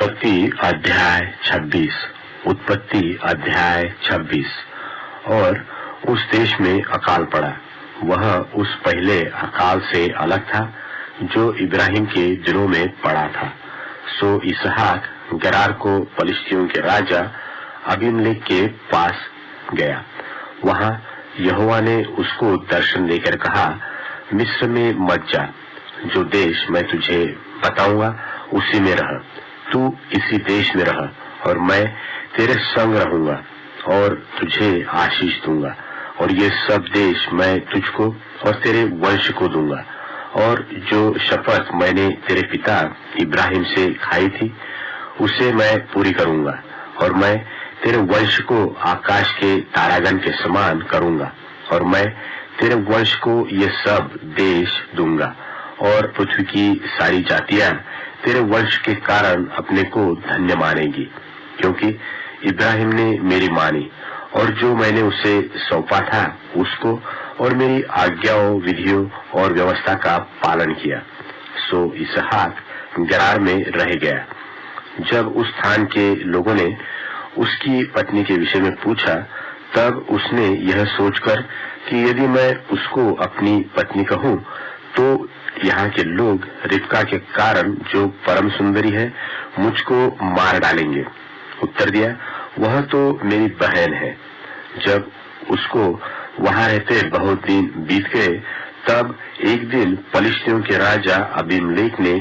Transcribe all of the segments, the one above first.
उत्पत्ति अध्याय 26। उत्पत्ति अध्याय 26। और उस देश में अकाल पड़ा। वह उस पहले अकाल से अलग था जो इब्राहिम के दिनों में पड़ा था। सो इसहाक गरार को पलिश्तियों के राजा अबीमेलेक के पास गया। वहां यहोवा ने उसको दर्शन देकर कहा, मिस्र में मत जा, जो देश मैं तुझे बताऊंगा उसी में रह। तू इसी देश में रह और मैं तेरे संग रहूंगा और तुझे आशीष दूंगा, और ये सब देश मैं तुझको और तेरे वंश को दूंगा। और जो शपथ मैंने तेरे पिता इब्राहिम से खाई थी उसे मैं पूरी करूंगा, और मैं तेरे वंश को आकाश के तारागण के समान करूंगा, और मैं तेरे वंश को ये सब देश दूंगा, और पृथ्वी की सारी जातियां तेरे वंश के कारण अपने को धन्य मानेगी, क्योंकि इब्राहिम ने मेरी मानी और जो मैंने उसे सौंपा था उसको, और मेरी आज्ञाओं, विधियों और व्यवस्था का पालन किया। सो इसहाक गरार में रह गया। जब उस स्थान के लोगों ने उसकी पत्नी के विषय में पूछा, तब उसने यह सोचकर कि यदि मैं उसको अपनी पत्नी कहूं तो यहाँ के लोग रिबका के कारण, जो परम सुंदरी है, मुझको मार डालेंगे। उत्तर दिया, वह तो मेरी बहन है। जब उसको वहां रहते बहुत दिन बीत गए, तब एक दिन पलिश्तियों के राजा अबीमेलेक ने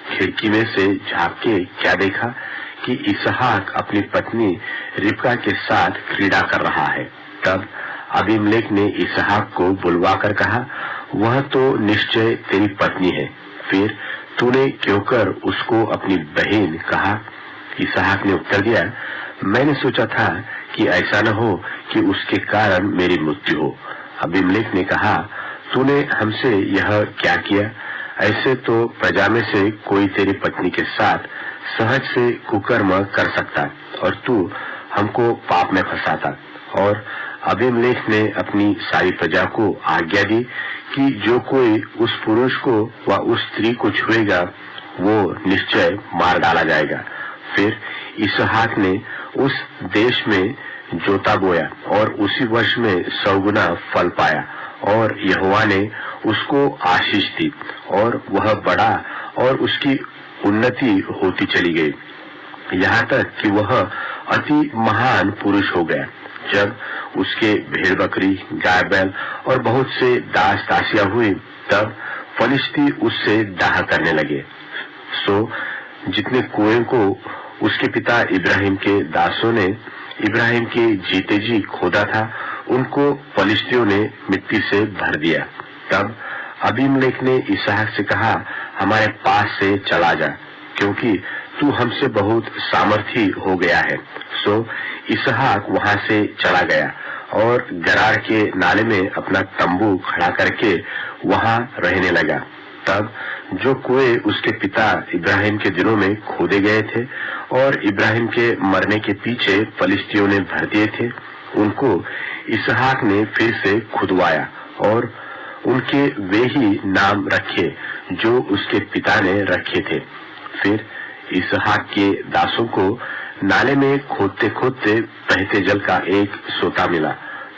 खिड़की में से झांक के क्या देखा कि इसहाक अपनी पत्नी रिबका के साथ क्रीड़ा कर रहा है। तब अबीमेलेक ने इसहाक को बुलवाकर कहा, वह तो निश्चय तेरी पत्नी है, फिर तूने क्यों कर उसको अपनी बहन कहा? इसहाक ने उत्तर दिया, मैंने सोचा था कि ऐसा न हो कि उसके कारण मेरी मृत्यु हो। अबीमेलेक ने कहा, तूने हमसे यह क्या किया? ऐसे तो प्रजा में से कोई तेरी पत्नी के साथ सहज से कुकर्म कर सकता, और तू हमको पाप में फंसाता। और अबीमेलेक ने अपनी सारी प्रजा को आज्ञा दी कि जो कोई उस पुरुष को व उस स्त्री को छुएगा वो निश्चय मार डाला जाएगा। फिर इसहाक ने उस देश में जोता बोया और उसी वर्ष में 100 गुना फल पाया, और यहोवा ने उसको आशीष दी, और वह बढ़ा और उसकी उन्नति होती चली गई, यहाँ तक कि वह अति महान पुरुष हो गया। जब उसके भेड़ बकरी, गाय बैल और बहुत से दास दासियां हुई, तब फलिश्ती उससे डाह करने लगे। सो जितने कुएं को उसके पिता इब्राहिम के दासों ने इब्राहिम के जीते जी खोदा था, उनको फलिश्तियों ने मिट्टी से भर दिया। तब अबीमेलेक ने इसहाक से कहा, हमारे पास से चला जा, क्योंकि तू हमसे बहुत सामर्थी हो गया है। सो इसहाक वहां से चला गया और गरार के नाले में अपना तंबू खड़ा करके वहां रहने लगा। तब जो कुएं उसके पिता इब्राहिम के दिनों में खोदे गए थे और इब्राहिम के मरने के पीछे फलिश्तियों ने भर दिए थे, उनको इसहाक ने फिर से खुदवाया, और उनके वे ही नाम रखे जो उसके पिता ने रखे थे। फिर इसहाक के दासों को नाले में खोदते खोदते बहते जल का एक सोता मिला।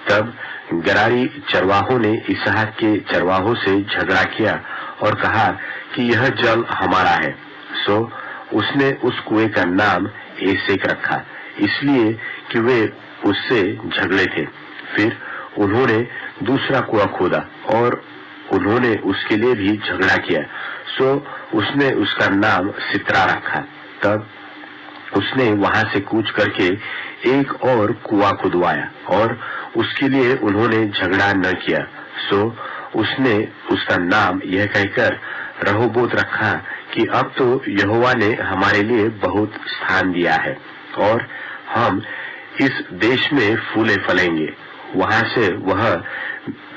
तब गरारी चरवाहों ने इसहाक के चरवाहों से झगड़ा किया और कहा कि यह जल हमारा है। सो उसने उस कुएं का नाम एसेक रखा, इसलिए कि वे उससे झगड़े थे। फिर उन्होंने दूसरा कुआं खोदा और उन्होंने उसके लिए भी झगड़ा किया। सो उसने उसका नाम सित्रा रखा। तब उसने वहां से कूच करके एक और कुआं खुदवाया और उसके लिए उन्होंने झगड़ा न किया। सो उसने उसका नाम यह कहकर रहोबोत रखा कि अब तो यहोवा ने हमारे लिए बहुत स्थान दिया है और हम इस देश में फूले फलेंगे। वहां से वह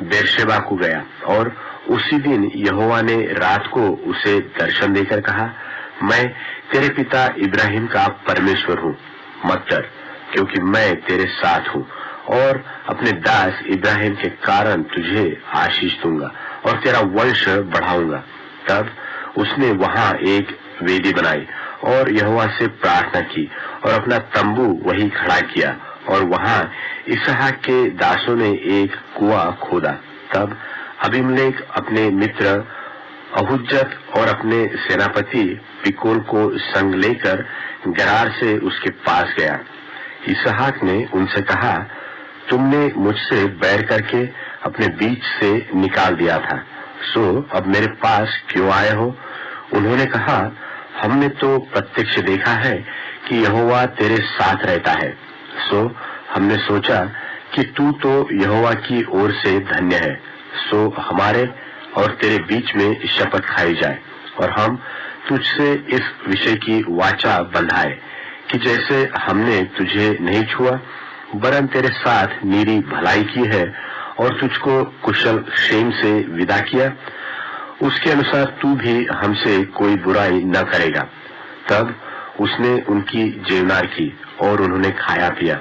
बेरशेबा को गया, और उसी दिन यहोवा ने रात को उसे दर्शन देकर कहा, मैं तेरे पिता इब्राहिम का परमेश्वर हूँ, मत डर, क्योंकि मैं तेरे साथ हूँ, और अपने दास इब्राहिम के कारण तुझे आशीष दूंगा और तेरा वंश बढ़ाऊंगा। तब उसने वहां एक वेदी बनाई और यहोवा से प्रार्थना की और अपना तंबू वहीं खड़ा किया, और वहां इसहाक के दासों ने एक कुआं खोदा। तब अबीमेलेक अपने मित्र अहुज्जत और अपने सेनापति पिकोल को संग लेकर गरार से उसके पास गया। इसहाक ने उनसे कहा, तुमने मुझसे बैर करके अपने बीच से निकाल दिया था, सो अब मेरे पास क्यों आए हो? उन्होंने कहा, हमने तो प्रत्यक्ष देखा है कि यहोवा तेरे साथ रहता है, सो हमने सोचा कि तू तो यहोवा की ओर से धन्य है, सो हमारे और तेरे बीच में शपथ खाई जाए, और हम तुझसे इस विषय की वाचा बंधाए कि जैसे हमने तुझे नहीं छुआ वरन तेरे साथ मेरी भलाई की है और तुझको कुशल क्षेम से विदा किया, उसके अनुसार तू भी हमसे कोई बुराई न करेगा। तब उसने उनकी जेवनार की और उन्होंने खाया पिया।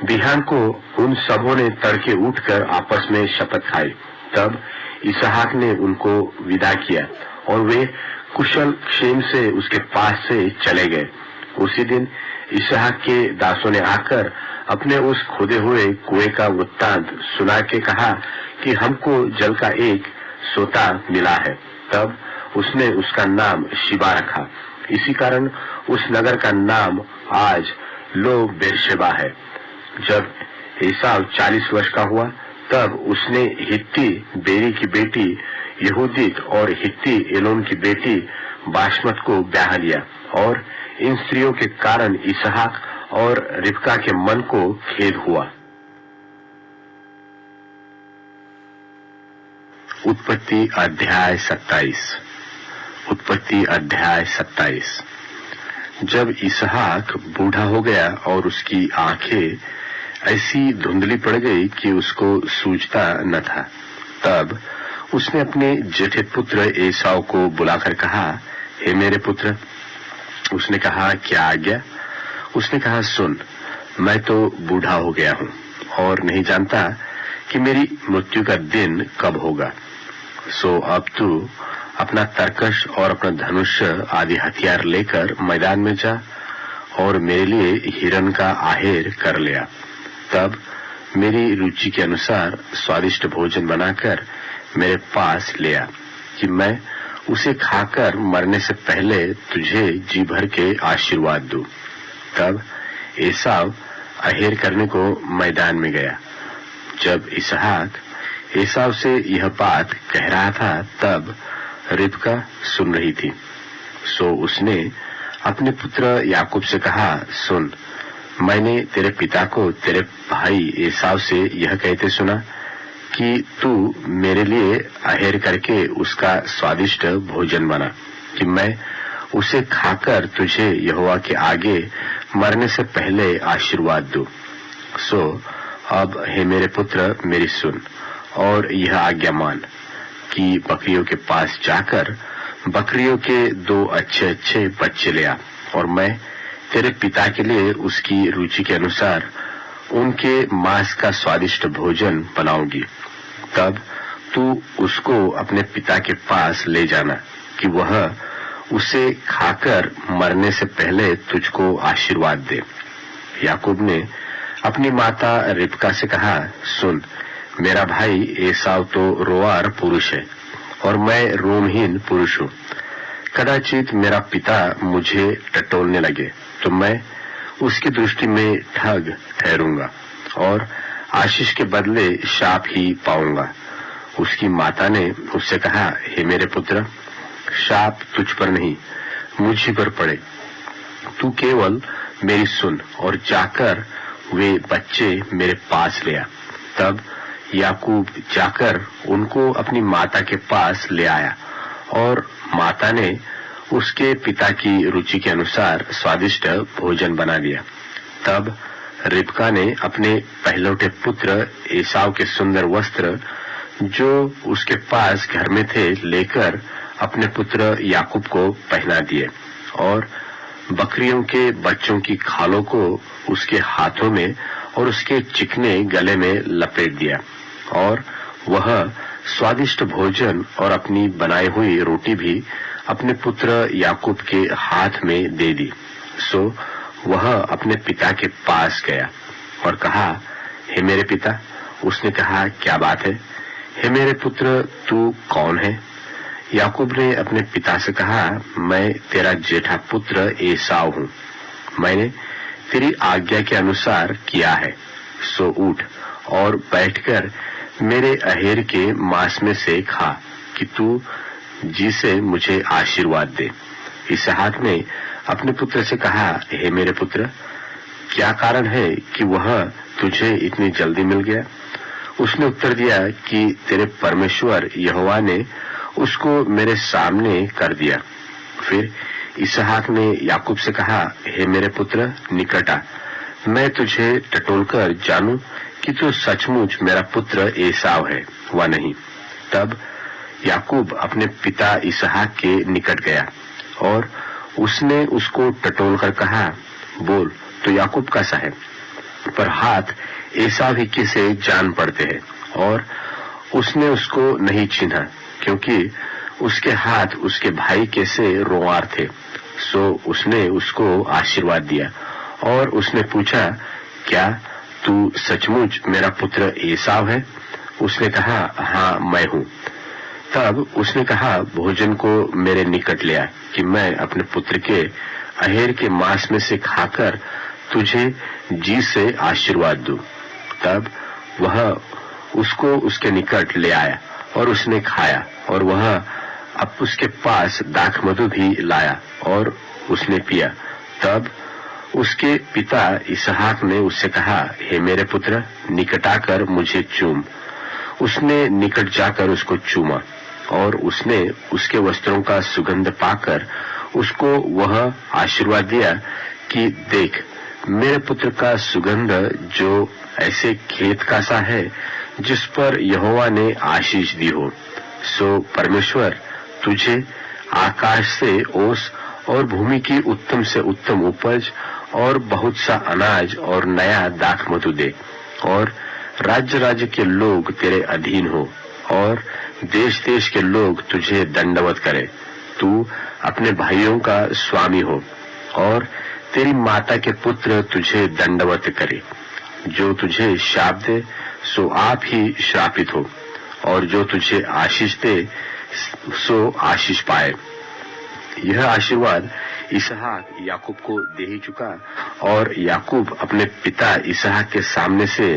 बिहान को उन सबों ने तड़के उठकर आपस में शपथ खाई। तब इसहाक ने उनको विदा किया और वे कुशल क्षेम से उसके पास से चले गए। उसी दिन इसहाक के दासों ने आकर अपने उस खोदे हुए कुएं का वृत्तांत सुना के कहा कि हमको जल का एक सोता मिला है। तब उसने उसका नाम शिबा रखा। इसी कारण उस नगर का नाम आज लो बेरशेबा है। जब एसाव 40 वर्ष का हुआ तब उसने हित्ती बेरी की बेटी यहूदीत और हित्ती एलोन की बेटी बाशमत को ब्याह लिया, और इन स्त्रियों के कारण इसहाक और रिबका के मन को खेद हुआ। उत्पत्ति अध्याय 27। उत्पत्ति अध्याय 27। जब इसहाक बूढ़ा हो गया और उसकी आंखें ऐसी धुंधली पड़ गई कि उसको सूझता न था, तब उसने अपने जेठे पुत्र एसाव को बुलाकर कहा, हे मेरे पुत्र। उसने कहा, क्या आज्ञा? उसने कहा, सुन, मैं तो बूढ़ा हो गया हूँ और नहीं जानता कि मेरी मृत्यु का दिन कब होगा, सो अब तू अपना तरकश और अपना धनुष आदि हथियार लेकर मैदान में जा और मेरे लिए हिरन का आहेर कर ले आ। तब मेरी रुचि के अनुसार स्वादिष्ट भोजन बनाकर मेरे पास ले आ कि मैं उसे खाकर मरने से पहले तुझे जी भर के आशीर्वाद दूं। तब एसाव आहेर करने को मैदान में गया। जब इसहाक एसाव से यह बात कह रहा था तब रिबका सुन रही थी। सो उसने अपने पुत्र याकूब से कहा, सुन, मैंने तेरे पिता को तेरे भाई एसाव से यह कहते सुना कि तू मेरे लिए आहेर करके उसका स्वादिष्ट भोजन बना कि मैं उसे खाकर तुझे यहोवा के आगे मरने से पहले आशीर्वाद दूं। सो अब हे मेरे पुत्र, मेरी सुन और यह आज्ञा मान कि बकरियों के पास जाकर बकरियों के 2 अच्छे अच्छे बच्चे ले आ, और मैं तेरे पिता के लिए उसकी रुचि के अनुसार उनके मांस का स्वादिष्ट भोजन बनाऊंगी। तब तू उसको अपने पिता के पास ले जाना कि वह उसे खाकर मरने से पहले तुझको आशीर्वाद दे। याकूब ने अपनी माता रिबका से कहा, सुन, मेरा भाई एसाव तो रोआर पुरुष है और मैं रोमहीन पुरुष हूँ। कदाचित मेरा पिता मुझे टटोलने लगे तो मैं उसकी दृष्टि में ठग ठहरूंगा और आशीष के बदले शाप ही पाऊंगा। उसकी माता ने उससे कहा, हे मेरे पुत्र, शाप तुझ पर नहीं मुझी पर पड़े। तू केवल मेरी सुन और जाकर वे बच्चे मेरे पास ले आ। तब याकूब जाकर उनको अपनी माता के पास ले आया और माता ने उसके पिता की रुचि के अनुसार स्वादिष्ट भोजन बना दिया। तब रिबका ने अपने पहलौठे पुत्र एसाव के सुंदर वस्त्र जो उसके पास घर में थे लेकर अपने पुत्र याकूब को पहना दिए और बकरियों के बच्चों की खालों को उसके हाथों में और उसके चिकने गले में लपेट दिया, और वह स्वादिष्ट भोजन और अपनी बनाई हुई रोटी भी अपने पुत्र याकूब के हाथ में दे दी। सो वह अपने पिता के पास गया और कहा, हे मेरे पिता। उसने कहा, क्या बात है? हे मेरे पुत्र, तू कौन है? याकूब ने अपने पिता से कहा, मैं तेरा जेठा पुत्र एसाव हूँ। मैंने तेरी आज्ञा के अनुसार किया है। सो उठ और बैठकर मेरे अहेर के मांस में से खा, कि तू जी से मुझे आशीर्वाद दे। इसहाक ने अपने पुत्र से कहा, हे मेरे पुत्र, क्या कारण है कि वह तुझे इतनी जल्दी मिल गया? उसने उत्तर दिया कि तेरे परमेश्वर यहोवा ने उसको मेरे सामने कर दिया। फिर इसहाक ने याकूब से कहा, हे मेरे पुत्र, निकट आ, मैं तुझे टटोलकर जानूं कि तू सचमुच मेरा पुत्र एसाव है व नहीं। तब याकूब अपने पिता इसहाक के निकट गया और उसने उसको टटोलकर कहा, बोल, तो याकूब कैसा है? पर हाथ एसाव ही के से जान पड़ते हैं। और उसने उसको नहीं चिन्हा, क्योंकि उसके हाथ उसके भाई के से रोंआर थे। सो उसने उसको आशीर्वाद दिया और उसने पूछा, क्या तू सचमुच मेरा पुत्र एसाव है? उसने कहा, हाँ, मैं हूँ। तब उसने कहा, भोजन को मेरे निकट ले आ, कि मैं अपने पुत्र के अहेर के मांस में से खाकर तुझे जी से आशीर्वाद दूं। तब वह उसको उसके निकट ले आया और उसने खाया, और वह अब उसके पास दाखमधु भी लाया और उसने पिया। तब उसके पिता इसहाक ने उससे कहा, हे मेरे पुत्र, निकट आकर मुझे चूम। उसने निकट जाकर उसको चूमा और उसने उसके वस्त्रों का सुगंध पाकर उसको वह आशीर्वाद दिया कि देख, मेरे पुत्र का सुगंध जो ऐसे खेत का सा है जिस पर यहोवा ने आशीष दी हो। सो परमेश्वर तुझे आकाश से ओस और भूमि की उत्तम से उत्तम उपज और बहुत सा अनाज और नया दाखमधु दे, और राज्य राज्य के लोग तेरे अधीन हो, और देश देश के लोग तुझे दंडवत करे। तू अपने भाइयों का स्वामी हो, और तेरी माता के पुत्र तुझे दंडवत करे। जो तुझे शाप दे सो आप ही श्रापित हो, और जो तुझे आशीष दे सो आशीष पाए। यह आशीर्वाद इसहाक याकूब को दे ही चुका, और याकूब अपने पिता इसहाक के सामने से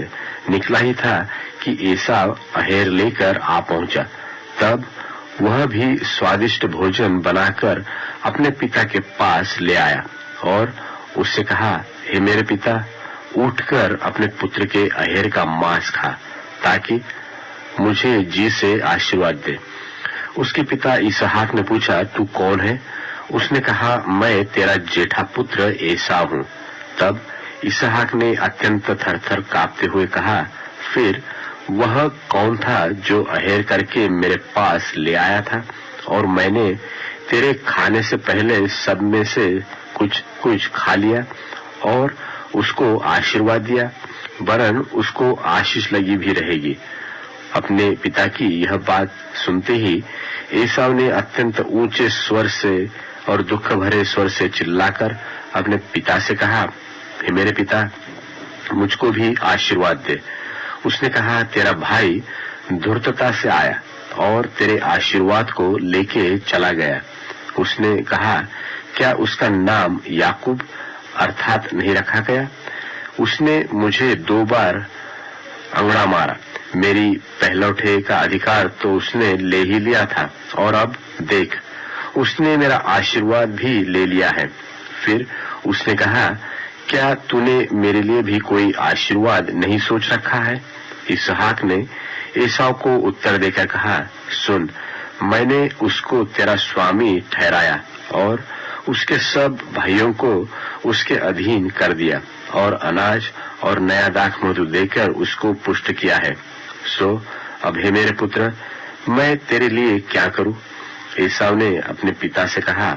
निकला ही था कि एसाव अहेर लेकर आ पहुंचा। तब वह भी स्वादिष्ट भोजन बनाकर अपने पिता के पास ले आया और उससे कहा, हे मेरे पिता, उठकर अपने पुत्र के अहेर का मांस खा, ताकि मुझे जी से आशीर्वाद दे। उसके पिता इसहाक ने पूछा, तू कौन है? उसने कहा, मैं तेरा जेठा पुत्र एसाव हूँ। तब इसहाक ने अत्यंत थरथर कांपते हुए कहा, फिर वह कौन था जो अहेर करके मेरे पास ले आया था, और मैंने तेरे खाने से पहले सब में से कुछ कुछ खा लिया और उसको आशीर्वाद दिया, वरन उसको आशीष लगी भी रहेगी। अपने पिता की यह बात सुनते ही एसाव ने अत्यंत ऊंचे स्वर से और दुख भरे स्वर से चिल्लाकर अपने पिता से कहा, हे मेरे पिता, मुझको भी आशीर्वाद दे। उसने कहा, तेरा भाई धूर्तता से आया और तेरे आशीर्वाद को लेके चला गया। उसने कहा, क्या उसका नाम याकूब अर्थात नहीं रखा गया? उसने मुझे 2 बार अंगड़ा मारा, मेरी पहलौठे का अधिकार तो उसने ले ही लिया था, और अब देख, उसने मेरा आशीर्वाद भी ले लिया है। फिर उसने कहा, क्या तूने मेरे लिए भी कोई आशीर्वाद नहीं सोच रखा है? इसहाक ने एसाव को उत्तर देकर कहा, सुन, मैंने उसको तेरा स्वामी ठहराया और उसके सब भाइयों को उसके अधीन कर दिया, और अनाज और नया दाखमधु देकर उसको पुष्ट किया है। सो अब हे मेरे पुत्र, मैं तेरे लिए क्या करूं? एसाव ने अपने पिता से कहा,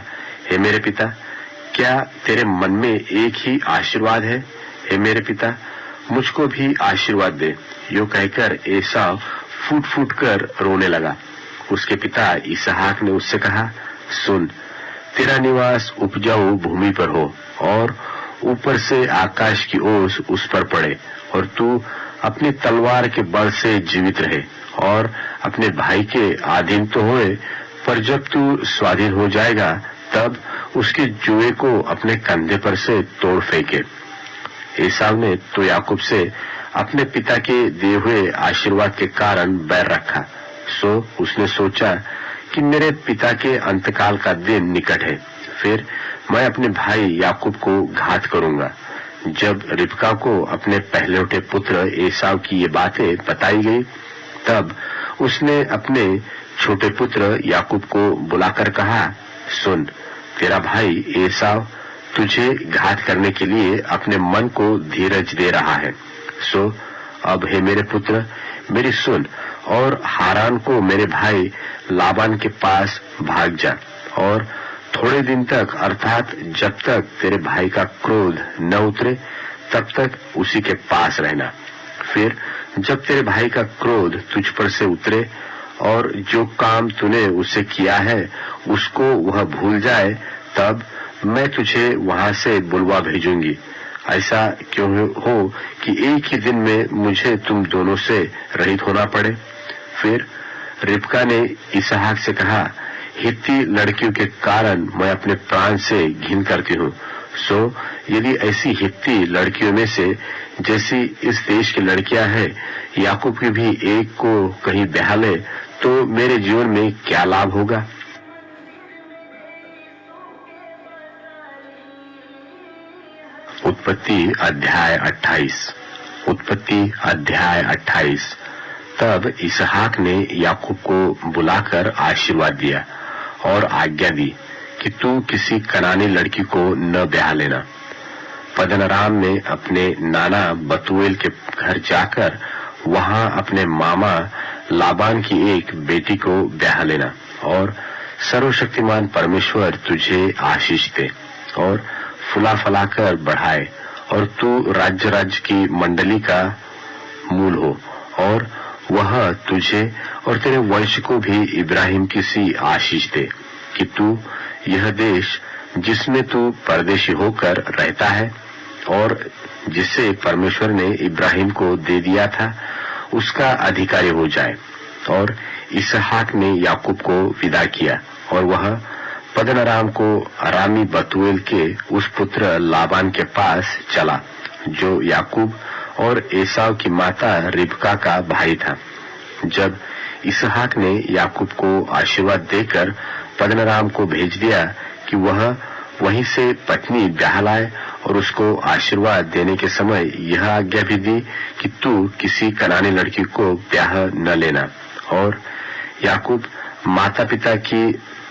हे मेरे पिता, क्या तेरे मन में एक ही आशीर्वाद है? हे मेरे पिता, मुझको भी आशीर्वाद दे। यो कहकर एसाव फूट फूट कर रोने लगा। उसके पिता इसहाक ने उससे कहा, सुन, तेरा निवास उपजाऊ भूमि पर हो और ऊपर से आकाश की ओस उस पर पड़े, और तू अपनी तलवार के बल से जीवित रहे और अपने भाई के अधीन तो होए, पर जब तू स्वाधीन हो जाएगा तब उसके जुए को अपने कंधे पर से तोड़ फेंके। एसाव ने तो याकूब से अपने पिता के दिए हुए आशीर्वाद के कारण बैर रखा। सो उसने सोचा कि मेरे पिता के अंतकाल का दिन निकट है, फिर मैं अपने भाई याकूब को घात करूंगा। जब रिबका को अपने पहलौठे पुत्र एसाव की ये बातें बताई गई, तब उसने अपने छोटे पुत्र याकूब को बुलाकर कहा, सुन, तेरा भाई एसाव तुझे घात करने के लिए अपने मन को धीरज दे रहा है। सो अब हे मेरे पुत्र, मेरी सुन और हारान को मेरे भाई लाबान के पास भाग जा, और थोड़े दिन तक, अर्थात जब तक तेरे भाई का क्रोध न उतरे तब तक उसी के पास रहना। फिर जब तेरे भाई का क्रोध तुझ पर से उतरे और जो काम तूने उससे किया है उसको वह भूल जाए, तब मैं तुझे वहां से बुलवा भेजूंगी। ऐसा क्यों हो कि एक ही दिन में मुझे तुम दोनों से रहित होना पड़े। फिर रिबका ने इसहाक से कहा, हित्ती लड़कियों के कारण मैं अपने प्राण से घिन करती हूँ। सो यदि ऐसी हित्ती लड़कियों में से जैसी इस देश की लड़कियां हैं, याकूब की भी एक को कहीं ब्याह ले, तो मेरे जीवन में क्या लाभ होगा। उत्पत्ति अध्याय 28। उत्पत्ति अध्याय 28। तब इसहाक ने याकूब को बुलाकर आशीर्वाद दिया और आज्ञा दी कि तू किसी कनानी लड़की को न ब्याह लेना। पद्दनराम में अपने नाना बतूएल के घर जाकर वहां अपने मामा लाबान की एक बेटी को ब्याह लेना, और सर्वशक्तिमान परमेश्वर तुझे आशीष दे और फुला फलाकर बढ़ाए, और तू राज्य राज्य की मंडली का मूल हो, और वह तुझे और तेरे वंश को भी इब्राहिम की सी आशीष दे कि तू यह देश जिसमें तू परदेशी होकर रहता है और जिसे परमेश्वर ने इब्राहिम को दे दिया था, उसका अधिकारी हो जाए। और इसहाक ने याकूब को विदा किया और वह पद्दनराम को अरामी बतूएल के उस पुत्र लाबान के पास चला, जो याकूब और एसाव की माता रिबका का भाई था। जब इसहाक ने याकूब को आशीर्वाद देकर पद्दनराम को भेज दिया कि वह वहीं से पत्नी ब्याह लाए, और उसको आशीर्वाद देने के समय यह आज्ञा भी दी कि तू किसी कनानी लड़की को ब्याह न लेना। और याकूब माता पिता की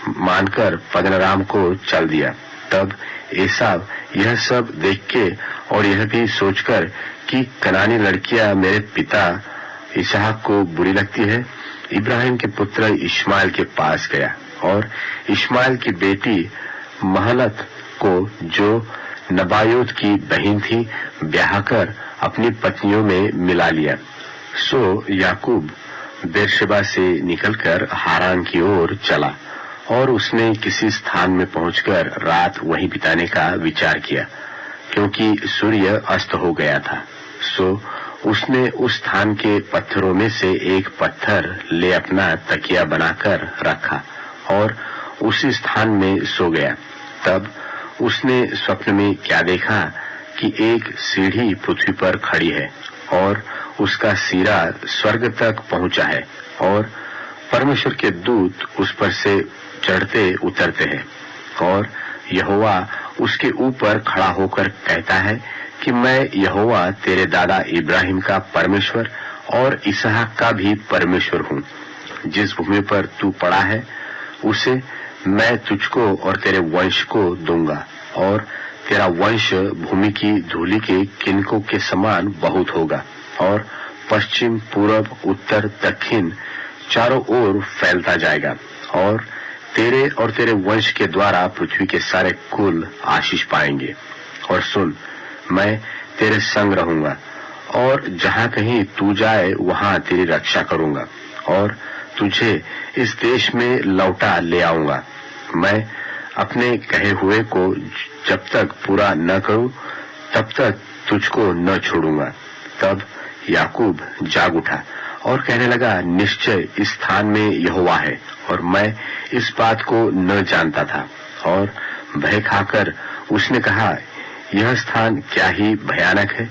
मानकर पद्दनराम को चल दिया। तब एसाव यह सब देख के और यह भी सोचकर कि कनानी लड़कियां मेरे पिता इसहाक को बुरी लगती है, इब्राहिम के पुत्र इश्माएल के पास गया और इश्माएल की बेटी महलत को, जो नबायोत की बहन थी, ब्याह कर अपनी पत्नियों में मिला लिया। सो याकूब बेरशेबा से निकलकर हारान की ओर चला, और उसने किसी स्थान में पहुंचकर रात वहीं बिताने का विचार किया, क्योंकि सूर्य अस्त हो गया था। सो उसने उस स्थान के पत्थरों में से एक पत्थर ले अपना तकिया बनाकर रखा और उसी स्थान में सो गया। तब उसने स्वप्न में क्या देखा कि एक सीढ़ी पृथ्वी पर खड़ी है और उसका सिरा स्वर्ग तक पहुंचा है, और परमेश्वर के दूत उस पर से चढ़ते उतरते हैं, और यहोवा उसके ऊपर खड़ा होकर कहता है कि मैं यहोवा तेरे दादा इब्राहिम का परमेश्वर और इसहाक का भी परमेश्वर हूँ। जिस भूमि पर तू पड़ा है उसे मैं तुझको और तेरे वंश को दूंगा, और तेरा वंश भूमि की धूलि के किनकों के समान बहुत होगा, और पश्चिम पूरब उत्तर दक्षिण चारों ओर फैलता जाएगा, और तेरे वंश के द्वारा पृथ्वी के सारे कुल आशीष पाएंगे। और सुन, मैं तेरे संग रहूंगा, और जहां कहीं तू जाए वहां तेरी रक्षा करूंगा, और तुझे इस देश में लौटा ले आऊंगा। मैं अपने कहे हुए को जब तक पूरा न करूं तब तक तुझको न छोड़ूंगा। तब याकूब जाग उठा और कहने लगा, निश्चय इस स्थान में यहोवा है और मैं इस बात को न जानता था। और भय खाकर उसने कहा, यह स्थान क्या ही भयानक है,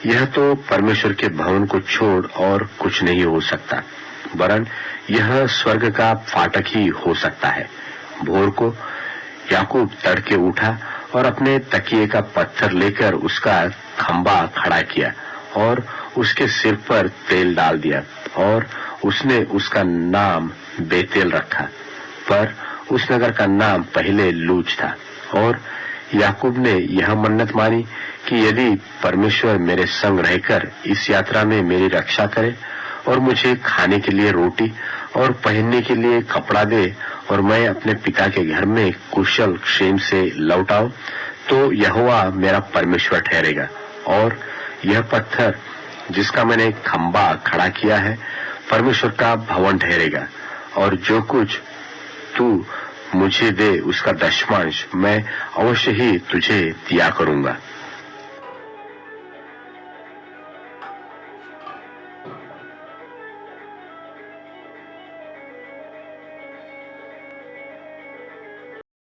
यह तो परमेश्वर के भवन को छोड़ और कुछ नहीं हो सकता, वरन यह स्वर्ग का फाटक ही हो सकता है। भोर को याकूब तड़के उठा और अपने तकिए का पत्थर लेकर उसका खंबा खड़ा किया और उसके सिर पर तेल डाल दिया और उसने उसका नाम बेतेल रखा, पर उस नगर का नाम पहले लूज था। और याकूब ने यह मन्नत मानी कि यदि परमेश्वर मेरे संग रहकर इस यात्रा में मेरी रक्षा करे और मुझे खाने के लिए रोटी और पहनने के लिए कपड़ा दे और मैं अपने पिता के घर में कुशल क्षेम से लौट आऊं, तो यहोवा मेरा परमेश्वर ठहरेगा और यह पत्थर जिसका मैंने खंबा खड़ा किया है परमेश्वर का भवन ठहरेगा। और जो कुछ तू मुझे दे उसका दशमांश मैं अवश्य ही तुझे दिया करूंगा।